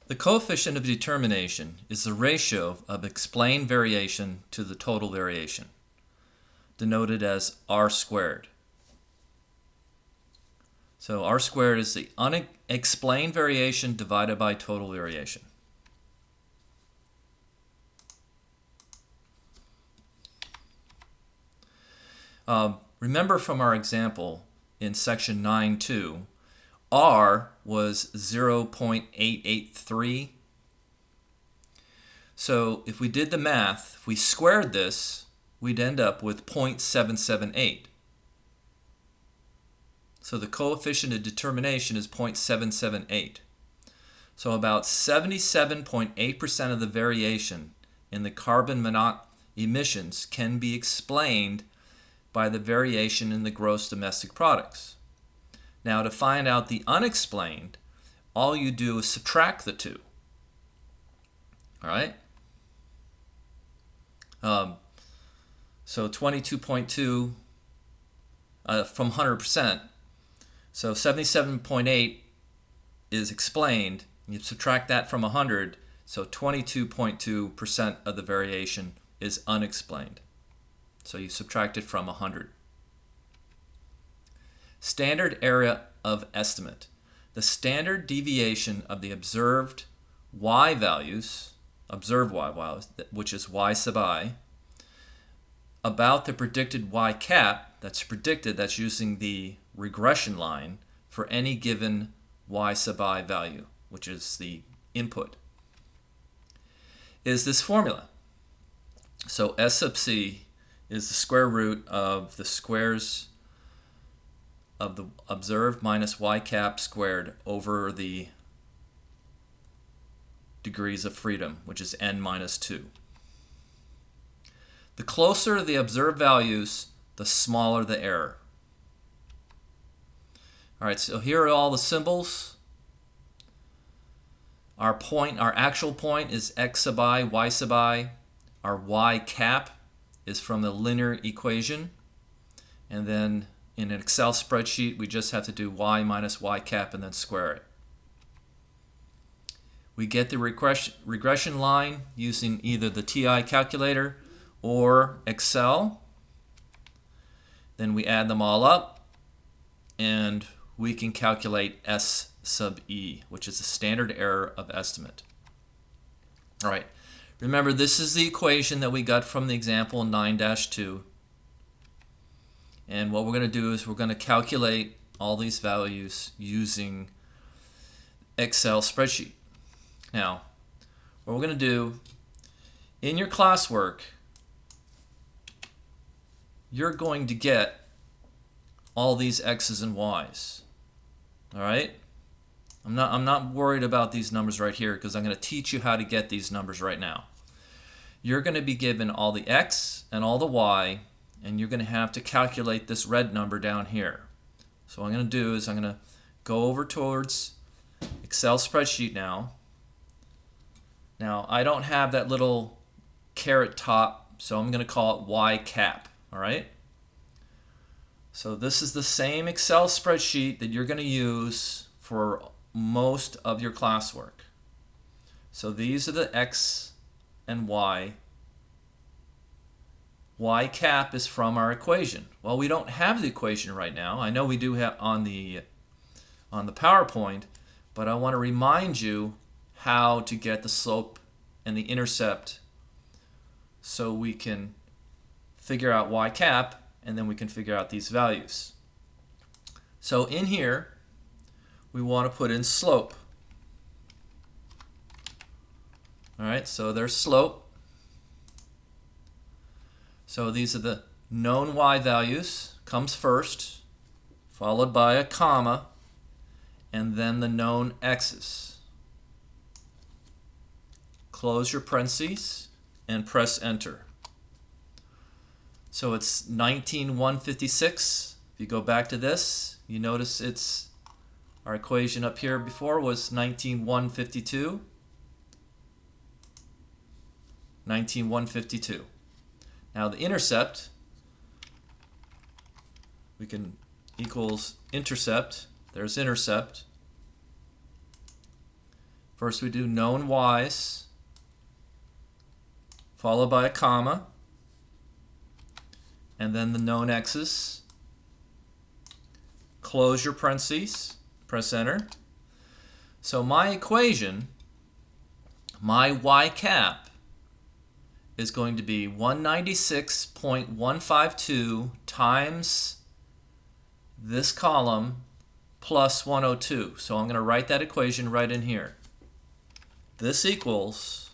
The coefficient of determination is the ratio of explained variation to the total variation, denoted as r squared. So r squared is the unexplained variation divided by total variation. Remember from our example in section 9.2, r was 0.883. So if we did the math, if we squared this, we'd end up with 0.778. So the coefficient of determination is 0.778. So about 77.8% of the variation in the carbon emissions can be explained by the variation in the gross domestic products. Now, to find out the unexplained, all you do is subtract the two. All right? So 22.2 from 100%. So 77.8 is explained. You subtract that from 100, so 22.2% of the variation is unexplained. So you subtract it from 100. Standard area of estimate. The standard deviation of the observed y values, which is y sub I, about the predicted y cap, that's using the regression line for any given y sub I value, which is the input, is this formula. So S sub C is the square root of the squares of the observed minus y cap squared over the degrees of freedom, which is n minus 2. The closer the observed values, the smaller the error. All right, so here are all the symbols. Our actual point is x sub I, y sub I. Our y cap is from the linear equation. And then in an Excel spreadsheet, we just have to do y minus y cap and then square it. We get the regression line using either the TI calculator or Excel. Then we add them all up, and we can calculate S sub E, which is the standard error of estimate. All right, remember this is the equation that we got from the example in 9-2. And what we're going to do is we're going to calculate all these values using Excel spreadsheet. Now, what we're going to do, in your classwork, you're going to get all these x's and y's. All right? I'm not worried about these numbers right here because I'm going to teach you how to get these numbers right now. You're going to be given all the x and all the y, and you're going to have to calculate this red number down here. So what I'm going to do is I'm going to go over towards Excel spreadsheet now. Now, I don't have that little caret top, so I'm going to call it y cap. All right? So this is the same Excel spreadsheet that you're going to use for most of your classwork. So these are the x and y. Y cap is from our equation. Well, we don't have the equation right now. I know we do have on the PowerPoint, but I want to remind you how to get the slope and the intercept so we can figure out y cap, and then we can figure out these values. So in here, we want to put in slope. All right, so there's slope. So these are the known y values, comes first, followed by a comma, and then the known x's. Close your parentheses and press enter. So it's 19,156. If you go back to this, you notice our equation up here before was 19,152. 19,152. Now the intercept, we can equals intercept. There's intercept. First we do known y's, followed by a comma, and then the known x's. Close your parentheses, press enter. So my equation, my y cap, is going to be 196.152 times this column plus 102. So I'm going to write that equation right in here. This equals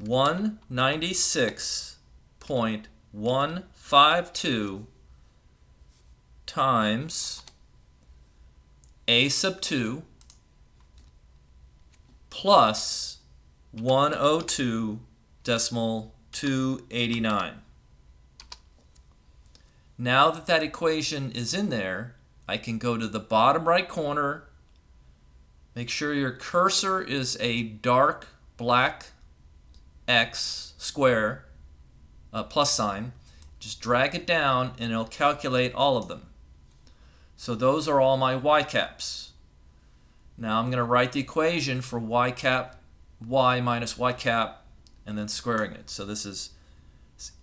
196.152 times a sub 2 plus 102 decimal 289. Now that that equation is in there, I can go to the bottom right corner. Make sure your cursor is a dark black X square, plus sign. Just drag it down and it'll calculate all of them. So those are all my y caps. Now I'm going to write the equation for y cap, y minus y cap, and then squaring it. So this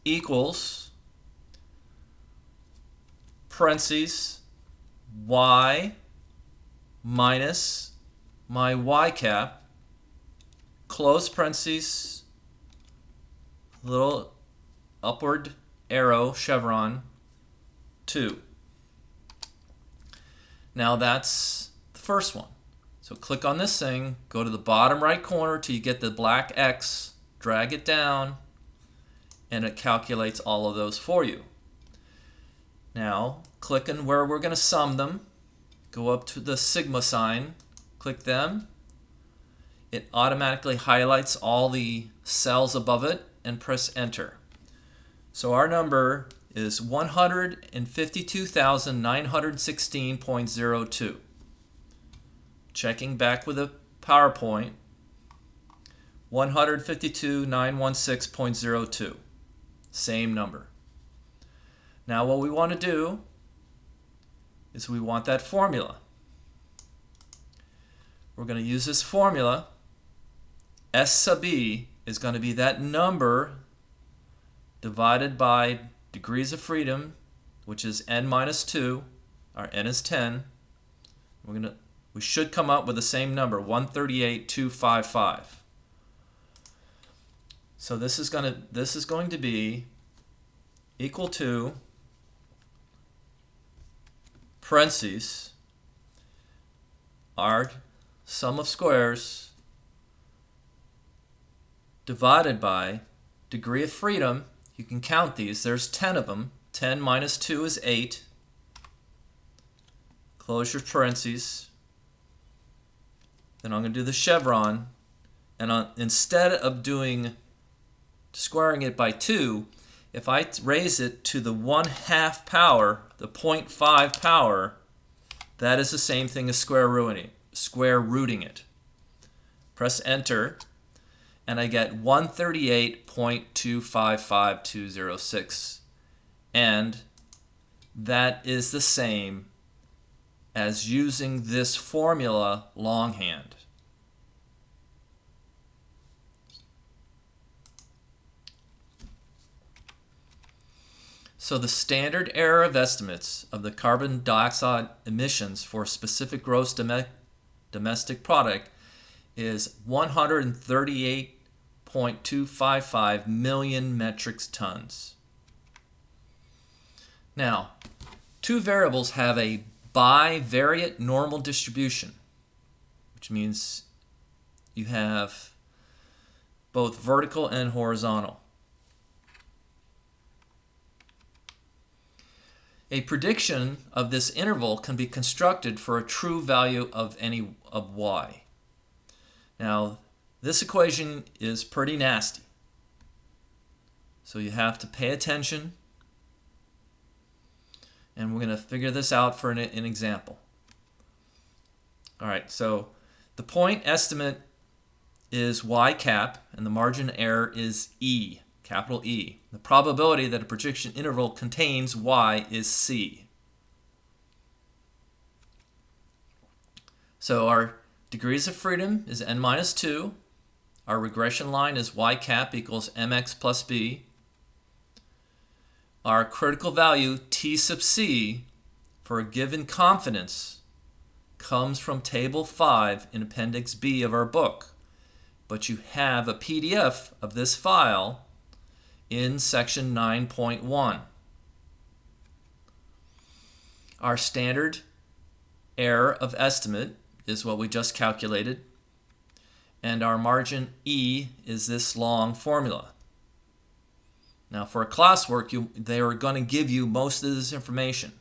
equals parentheses y minus my y cap, close parentheses, little upward arrow, chevron, 2. Now that's the first one. So click on this thing, go to the bottom right corner till you get the black X, drag it down, and it calculates all of those for you. Now click on where we're going to sum them, go up to the sigma sign, click them. It automatically highlights all the cells above it and press enter. So our number is 152,916.02. Checking back with a PowerPoint, 152,916.02. Same number. Now what we want to do is we want that formula. We're going to use this formula. S sub e is going to be that number divided by degrees of freedom, which is n minus 2. Our n is 10. We should come up with the same number, 138,255. So this is going to be equal to parentheses our sum of squares divided by degree of freedom. You can count these. There's 10 of them. 10 minus 2 is 8. Close your parentheses. Then I'm going to do the chevron. And instead of squaring it by 2, if I raise it to the 1/2 power, the 0.5 power, that is the same thing as square rooting it. Press enter, and I get 138.255206. And that is the same as using this formula longhand. So the standard error of estimates of the carbon dioxide emissions for a specific gross domestic product is 138.255 million metric tons. Now, two variables have a bivariate normal distribution, which means you have both vertical and horizontal. A prediction of this interval can be constructed for a true value of any of y. Now, this equation is pretty nasty, so you have to pay attention, and we're going to figure this out for an example. All right, so the point estimate is y cap, and the margin of error is E, capital E. The probability that a prediction interval contains y is C. So our degrees of freedom is n minus 2. Our regression line is y cap equals mx plus b. Our critical value, t sub c, for a given confidence comes from Table 5 in Appendix B of our book. But you have a PDF of this file in Section 9.1. Our standard error of estimate is what we just calculated, and our margin E is this long formula. Now for a classwork, they are going to give you most of this information.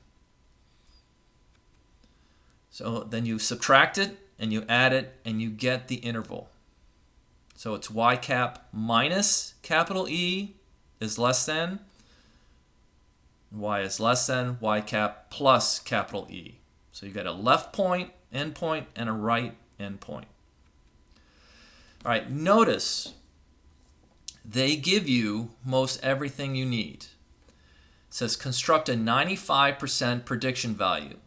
So then you subtract it and you add it and you get the interval. So it's y cap minus capital E is less than, y is less than y cap plus capital E. So you got a left point, endpoint, and a right endpoint. All right, notice they give you most everything you need. It says construct a 95% prediction value.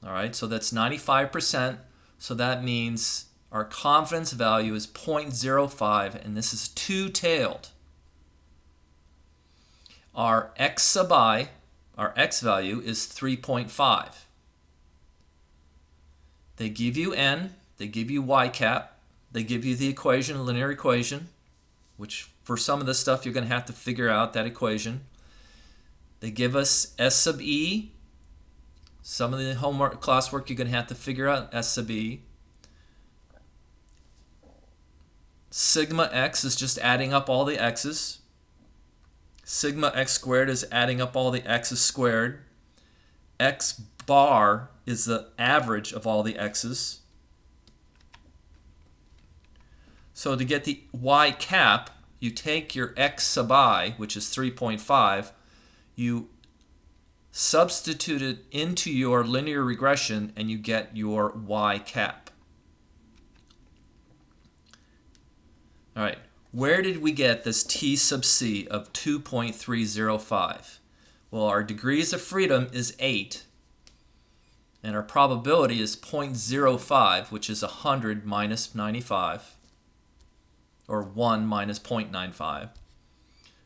All right, so that's 95%. So that means our confidence value is 0.05, and this is two-tailed. Our x sub I, our x value, is 3.5. They give you n, they give you y cap, they give you the equation, linear equation, which for some of this stuff you're going to have to figure out that equation. They give us s sub e. Some of the homework classwork you're going to have to figure out s sub e. Sigma x is just adding up all the x's. Sigma x squared is adding up all the x's squared. X bar is the average of all the x's. So to get the y cap, you take your x sub I, which is 3.5, you substitute it into your linear regression, and you get your y cap. All right, where did we get this t sub c of 2.305? Well, our degrees of freedom is 8, and our probability is 0.05, which is 100 minus 95, or 1 minus 0.95.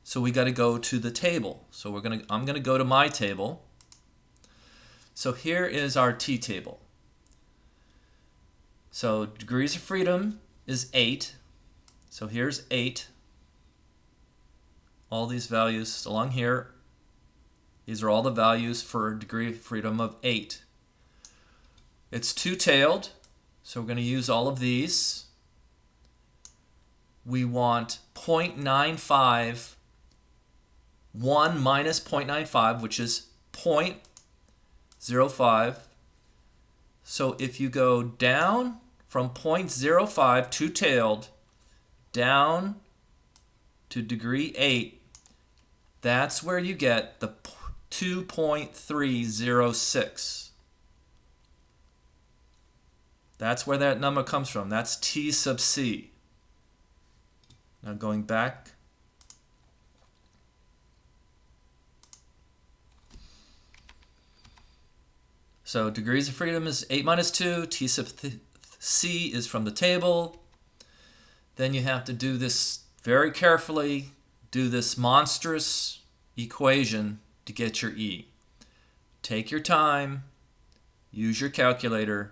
So we got to go to the table. So I'm going to go to my table. So here is our t-table. So degrees of freedom is 8. So here's 8. All these values along here. These are all the values for a degree of freedom of 8. It's two-tailed, so we're going to use all of these. We want 0.95, 1 minus 0.95, which is 0.05. So if you go down from 0.05, two-tailed, down to degree 8, that's where you get the 2.306. That's where that number comes from. That's t sub c. Now going back. So degrees of freedom is 8 minus 2. T sub c is from the table. Then you have to do this very carefully. Do this monstrous equation to get your E. Take your time. Use your calculator.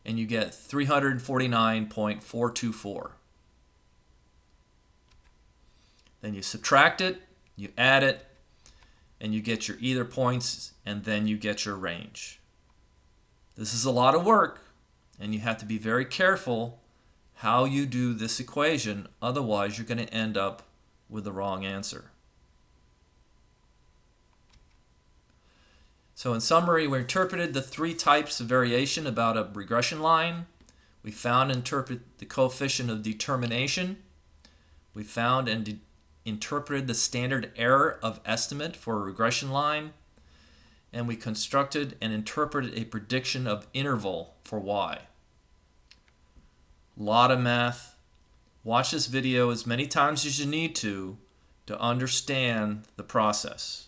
And you get 349.424. Then you subtract it, you add it, and you get your either points, and then you get your range. This is a lot of work, and you have to be very careful how you do this equation, otherwise you're going to end up with the wrong answer. So in summary, we interpreted the 3 types of variation about a regression line. We found and interpreted the coefficient of determination. We found and interpreted the standard error of estimate for a regression line. And we constructed and interpreted a prediction of interval for y. A lot of math. Watch this video as many times as you need to understand the process.